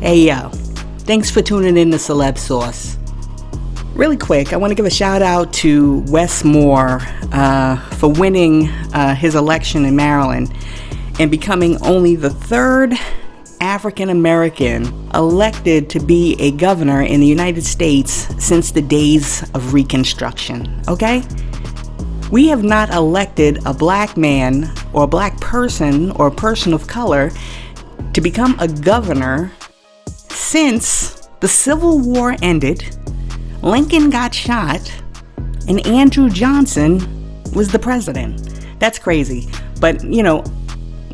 Hey yo, thanks for tuning in to Celeb Sauce. Really quick, I want to give a shout out to Wes Moore for winning his election in Maryland and becoming only the third African American elected to be a governor in the United States since the days of Reconstruction, okay? We have not elected a black man or a black person or a person of color to become a governor since the Civil War ended, Lincoln got shot, and Andrew Johnson was the president. That's crazy. But,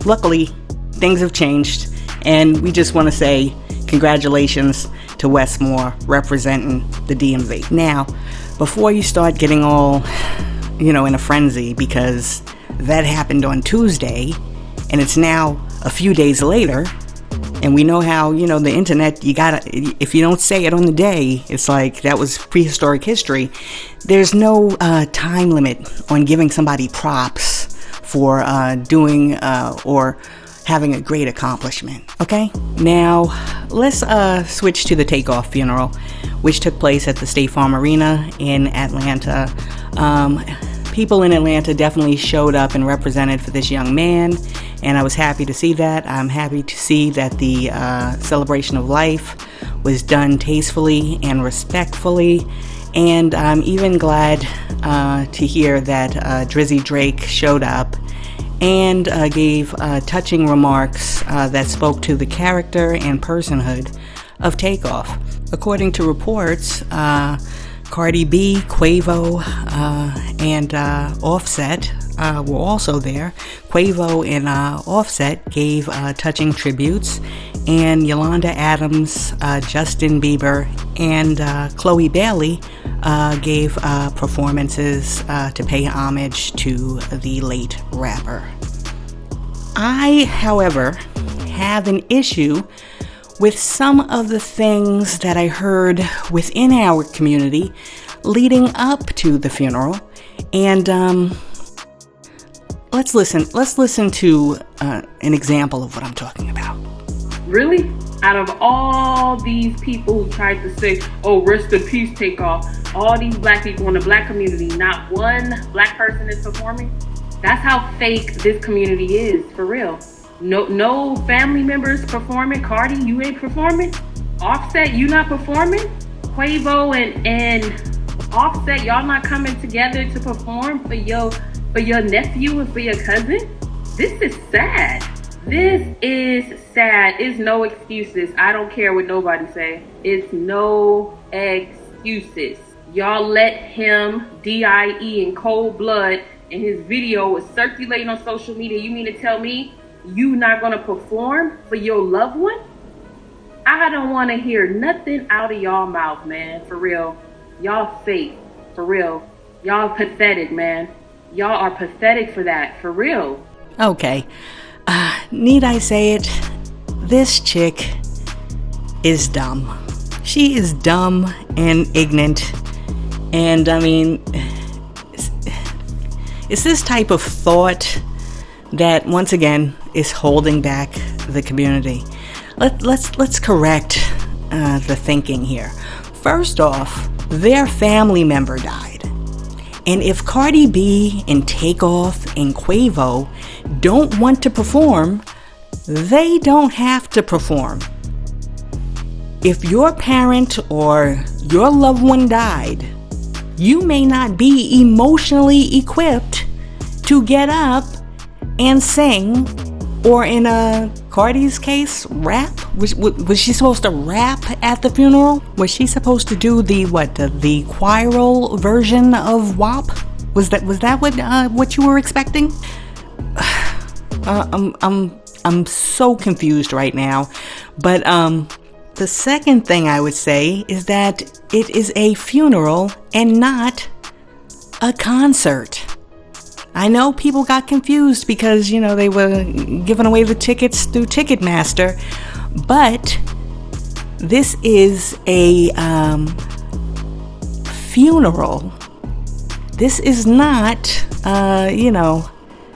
luckily, things have changed, and we just want to say congratulations to Wes Moore representing the DMV. Now, before you start getting all, in a frenzy, because that happened on Tuesday, and it's now a few days later, and we know how, the internet, if you don't say it on the day, it's like that was prehistoric history. There's no time limit on giving somebody props for doing or having a great accomplishment, okay? Now, let's switch to the Takeoff funeral, which took place at the State Farm Arena in Atlanta. People in Atlanta definitely showed up and represented for this young man, and I was happy to see that. I'm happy to see that the celebration of life was done tastefully and respectfully, and I'm even glad to hear that Drizzy Drake showed up and gave touching remarks that spoke to the character and personhood of Takeoff. According to reports, Cardi B, Quavo, and Offset were also there. Quavo and Offset gave touching tributes, and Yolanda Adams, Justin Bieber, and Chloe Bailey gave performances to pay homage to the late rapper. I, however, have an issue with some of the things that I heard within our community leading up to the funeral. And let's listen to an example of what I'm talking about. Really? Out of all these people who tried to say, oh, rest in peace, Takeoff, all these black people in the black community, not one black person is performing? That's how fake this community is, for real. No family members performing. Cardi, you ain't performing. Offset, you not performing. Quavo and Offset, y'all not coming together to perform for your nephew and for your cousin. This is sad. This is sad. It's no excuses. I don't care what nobody say. It's no excuses. Y'all let him DIE in cold blood, and his video was circulating on social media. You mean to tell me you not gonna perform for your loved one? I don't want to hear nothing out of y'all mouth, man. For real. Y'all fake. For real. Y'all pathetic, man. Y'all are pathetic for that. For real. Okay. Need I say it? This chick is dumb. She is dumb and ignorant. And I mean, it's this type of thought that, once again, is holding back the community. Let's correct the thinking here. First off, their family member died. And if Cardi B and Takeoff and Quavo don't want to perform, they don't have to perform. If your parent or your loved one died, you may not be emotionally equipped to get up and sing, or in Cardi's case, rap. Was she supposed to rap at the funeral? Was she supposed to do the choral version of WAP? Was that what you were expecting? I'm so confused right now. But the second thing I would say is that it is a funeral and not a concert. I know people got confused because, they were giving away the tickets through Ticketmaster, but this is a funeral. This is not,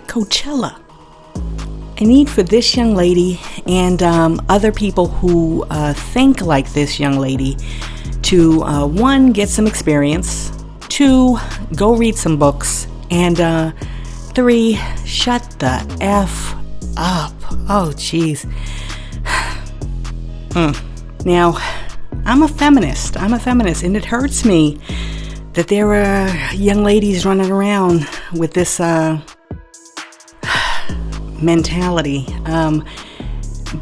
Coachella. I need for this young lady and other people who think like this young lady to, one, get some experience, two, go read some books, and three, shut the F up. Oh, jeez. Now, I'm a feminist, and it hurts me that there are young ladies running around with this mentality.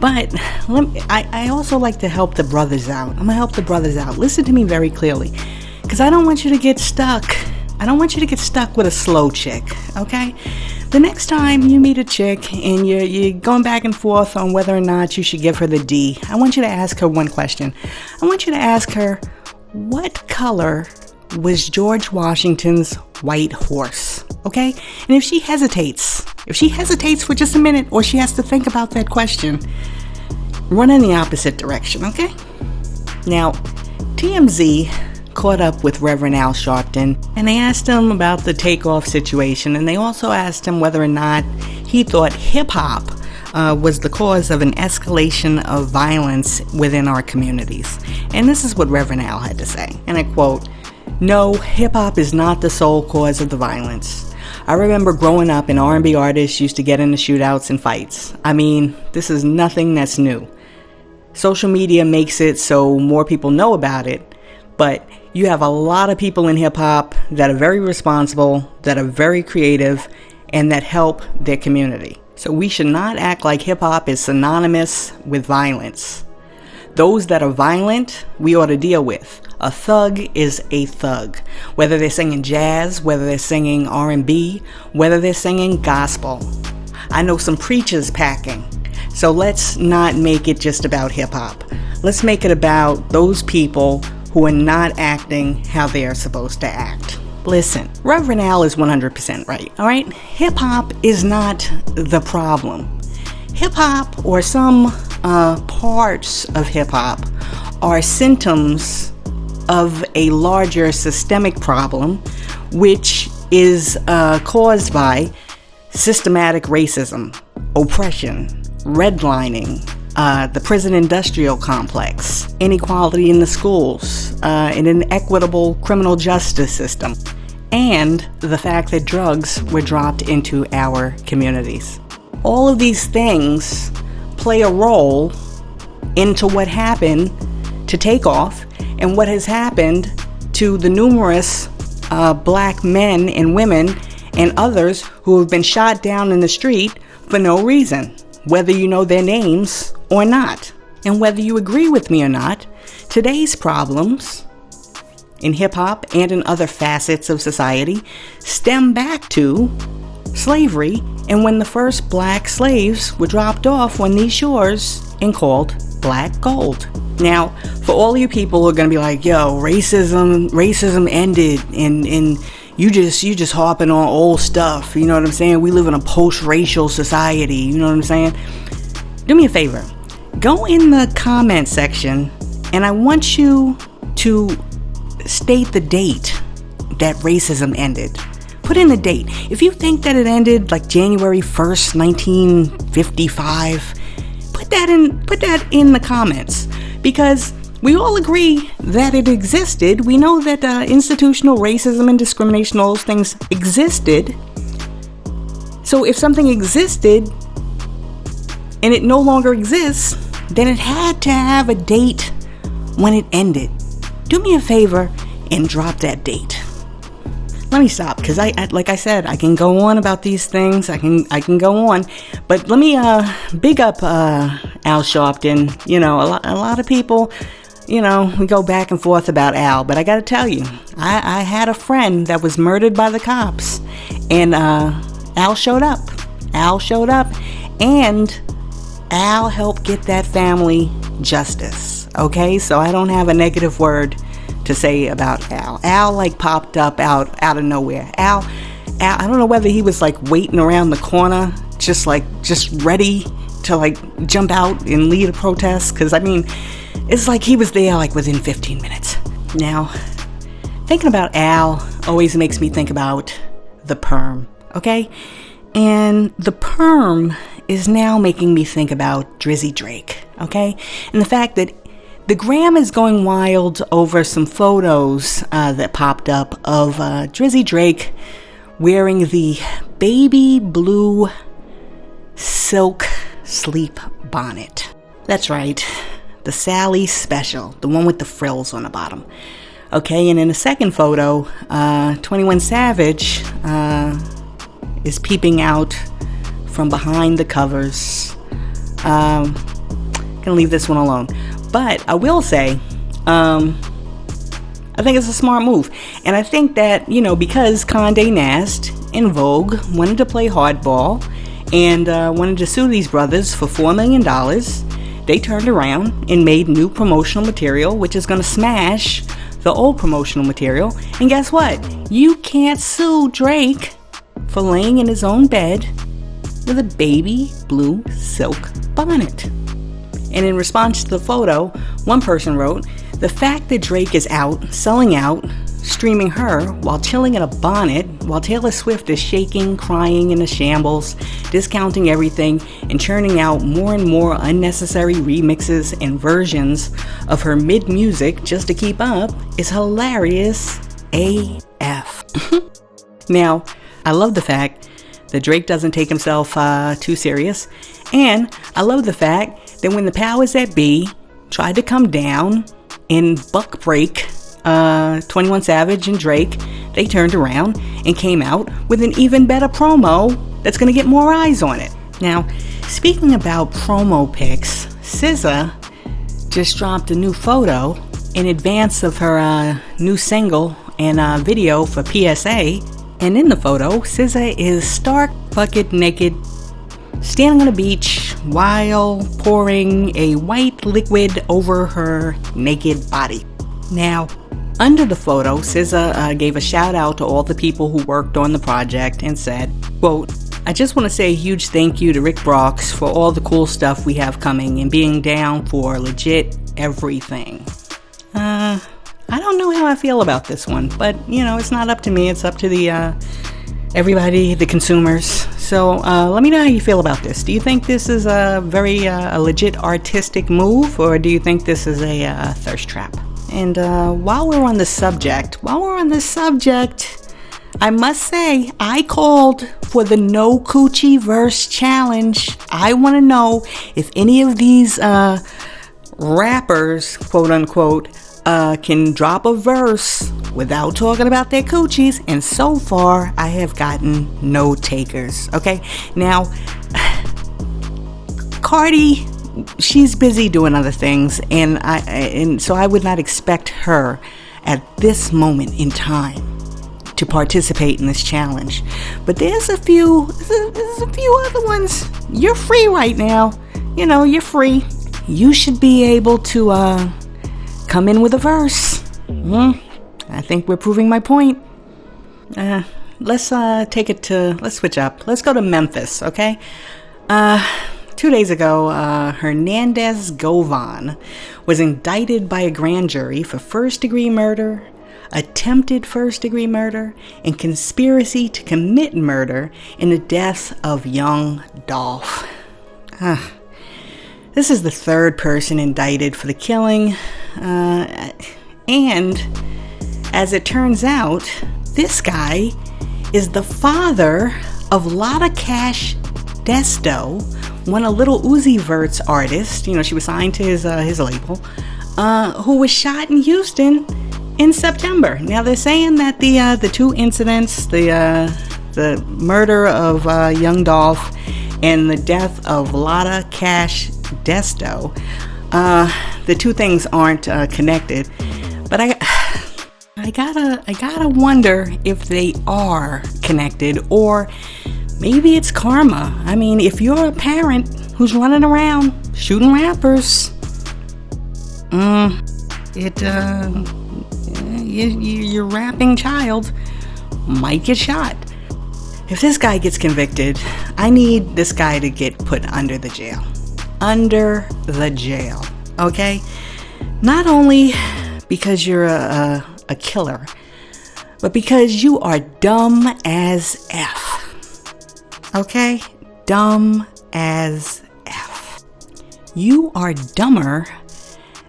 But I also like to help the brothers out. I'm gonna help the brothers out. Listen to me very clearly, because I don't want you to get stuck. I don't want you to get stuck with a slow chick, okay? The next time you meet a chick and you're going back and forth on whether or not you should give her the D, I want you to ask her one question. I want you to ask her, what color was George Washington's white horse? Okay? And if she hesitates for just a minute, or she has to think about that question, run in the opposite direction, okay? Now, TMZ caught up with Reverend Al Sharpton, and they asked him about the Takeoff situation, and they also asked him whether or not he thought hip-hop was the cause of an escalation of violence within our communities. And this is what Reverend Al had to say, and I quote, "No, hip-hop is not the sole cause of the violence. I remember growing up and R&B artists used to get into shootouts and fights. I mean, this is nothing that's new. Social media makes it so more people know about it, but you have a lot of people in hip-hop that are very responsible, that are very creative, and that help their community. So we should not act like hip-hop is synonymous with violence. Those that are violent, we ought to deal with. A thug is a thug. Whether they're singing jazz, whether they're singing R&B, whether they're singing gospel. I know some preachers packing. So let's not make it just about hip-hop. Let's make it about those people who are not acting how they are supposed to act. Listen, Reverend Al is 100% right, all right? Hip-hop is not the problem. Hip-hop, or some parts of hip-hop, are symptoms of a larger systemic problem, which is caused by systematic racism, oppression, redlining, the prison industrial complex, inequality in the schools, an inequitable criminal justice system, and the fact that drugs were dropped into our communities. All of these things play a role into what happened to Takeoff and what has happened to the numerous black men and women and others who have been shot down in the street for no reason, whether you know their names or not. And whether you agree with me or not, today's problems in hip-hop and in other facets of society stem back to slavery and when the first black slaves were dropped off on these shores and called black gold. Now, for all you people who are going to be like, yo, racism ended and you just harping on old stuff, you know what I'm saying? We live in a post-racial society, you know what I'm saying? Do me a favor. Go in the comment section and I want you to state the date that racism ended. Put in the date. If you think that it ended like January 1st, 1955, put that in the comments, because we all agree that it existed. We know that institutional racism and discrimination, all those things existed. So if something existed and it no longer exists, then it had to have a date when it ended. Do me a favor and drop that date. Let me stop, because like I said, I can go on about these things. I can go on, but let me big up Al Sharpton. You know, a lot of people, you know, we go back and forth about Al, but I got to tell you, I had a friend that was murdered by the cops, and Al showed up. Al showed up, and Al helped get that family justice. Okay, so I don't have a negative word to say about Al. Al like popped up out of nowhere. Al, I don't know whether he was like waiting around the corner, just ready to like jump out and lead a protest. Cause I mean, it's like he was there like within 15 minutes. Now, thinking about Al always makes me think about the perm, okay? And the perm is now making me think about Drizzy Drake, okay? And the fact that the gram is going wild over some photos that popped up of Drizzy Drake wearing the baby blue silk sleep bonnet. That's right, the Sally Special, the one with the frills on the bottom. Okay, and in the second photo, 21 Savage is peeping out from behind the covers. Gonna leave this one alone. But I will say, I think it's a smart move. And I think that, because Condé Nast and Vogue wanted to play hardball and wanted to sue these brothers for $4 million, they turned around and made new promotional material, which is going to smash the old promotional material. And guess what? You can't sue Drake for laying in his own bed with a baby blue silk bonnet. And in response to the photo, one person wrote, "The fact that Drake is out, selling out, streaming her while chilling in a bonnet, while Taylor Swift is shaking, crying in a shambles, discounting everything, and churning out more and more unnecessary remixes and versions of her mid-music just to keep up, is hilarious AF." Now, I love the fact that Drake doesn't take himself too serious, and I love the fact that when the powers that be tried to come down and buck break 21 Savage and Drake, they turned around and came out with an even better promo that's going to get more eyes on it. Now, speaking about promo pics, SZA just dropped a new photo in advance of her new single and video for PSA. And in the photo, SZA is stark bucket naked, standing on a beach while pouring a white liquid over her naked body. Now, under the photo, SZA gave a shout out to all the people who worked on the project and said, quote, "I just want to say a huge thank you to Rick Brox for all the cool stuff we have coming and being down for legit everything." I don't know how I feel about this one, but it's not up to me. It's up to the everybody, the consumers. So let me know how you feel about this. Do you think this is a very legit artistic move, or do you think this is a thirst trap? And while we're on the subject, I must say, I called for the No Coochie Verse Challenge. I want to know if any of these rappers, quote unquote, can drop a verse without talking about their coochies. And so far, I have gotten no takers. Okay, now, Cardi, she's busy doing other things, and so I would not expect her at this moment in time to participate in this challenge. But there's a few other ones. You're free right now. You're free. You should be able to come in with a verse. I think we're proving my point. Let's switch up. Let's go to Memphis, okay? 2 days ago, Hernandez Govan was indicted by a grand jury for first-degree murder, attempted first-degree murder, and conspiracy to commit murder in the death of young Dolph. This is the third person indicted for the killing, and as it turns out, this guy is the father of Lotta Cash Desto, one of Lil Uzi Vert's artists. She was signed to his label, who was shot in Houston in September. Now they're saying that the two incidents, the murder of young Dolph and the death of Lotta Cash Desto, the two things aren't connected. But I gotta wonder if they are connected, or maybe it's karma. I mean, if you're a parent who's running around shooting rappers, your rapping child might get shot. If this guy gets convicted, I need this guy to get put under the jail. Under the jail, okay? Not only because you're a killer, but because you are dumb as F. Okay? Dumb as F. You are dumber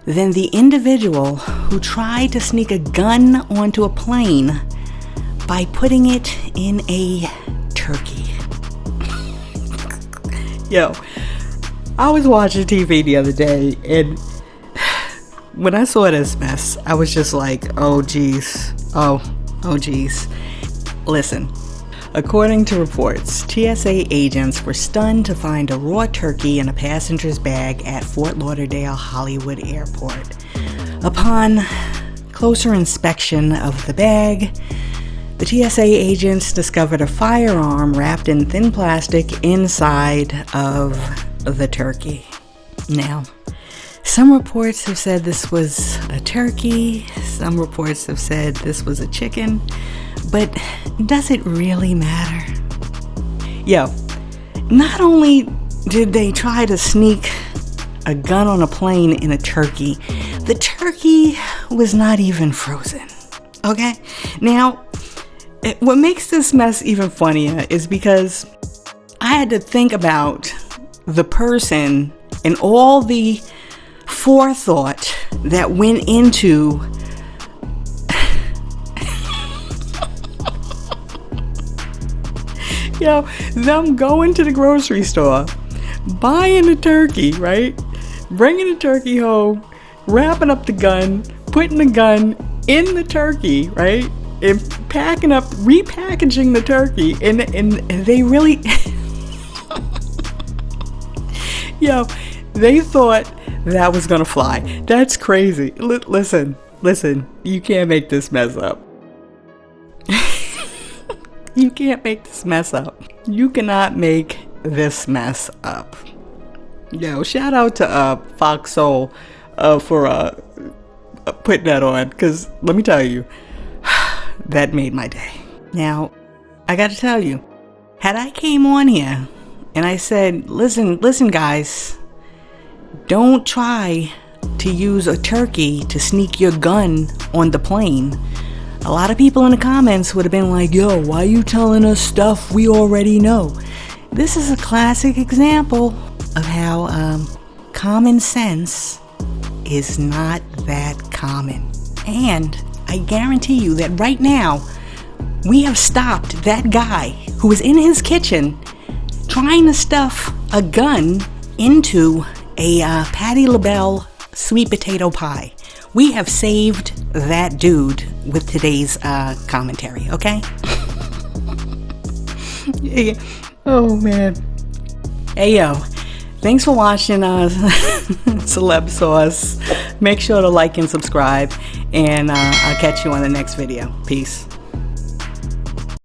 than the individual who tried to sneak a gun onto a plane by putting it in a turkey. Yo, I was watching TV the other day, and when I saw this mess, I was just like, oh geez. Oh geez. Listen, according to reports, TSA agents were stunned to find a raw turkey in a passenger's bag at Fort Lauderdale Hollywood Airport. Upon closer inspection of the bag, the TSA agents discovered a firearm wrapped in thin plastic inside of the turkey. Now, some reports have said this was a turkey, some reports have said this was a chicken, but does it really matter? Yo, not only did they try to sneak a gun on a plane in a turkey, the turkey was not even frozen, okay? Now, what makes this mess even funnier is because I had to think about the person and all the forethought that went into them going to the grocery store, buying a turkey, right? Bringing the turkey home, wrapping up the gun, putting the gun in the turkey, right? And repackaging the turkey, and they really, they thought that was gonna fly. That's crazy. Listen, you can't make this mess up. You can't make this mess up. You cannot make this mess up. Yo, shout out to Fox Soul for putting that on, because let me tell you, that made my day. Now, I gotta tell you, had I came on here and I said, listen guys, don't try to use a turkey to sneak your gun on the plane, a lot of people in the comments would have been like, yo, why are you telling us stuff we already know? This is a classic example of how common sense is not that common. And I guarantee you that right now, we have stopped that guy who was in his kitchen trying to stuff a gun into a Patti LaBelle sweet potato pie. We have saved that dude with today's commentary, okay? Yeah. Oh, man. Hey, yo. Thanks for watching Celeb Sauce. Make sure to like and subscribe, and I'll catch you on the next video. Peace.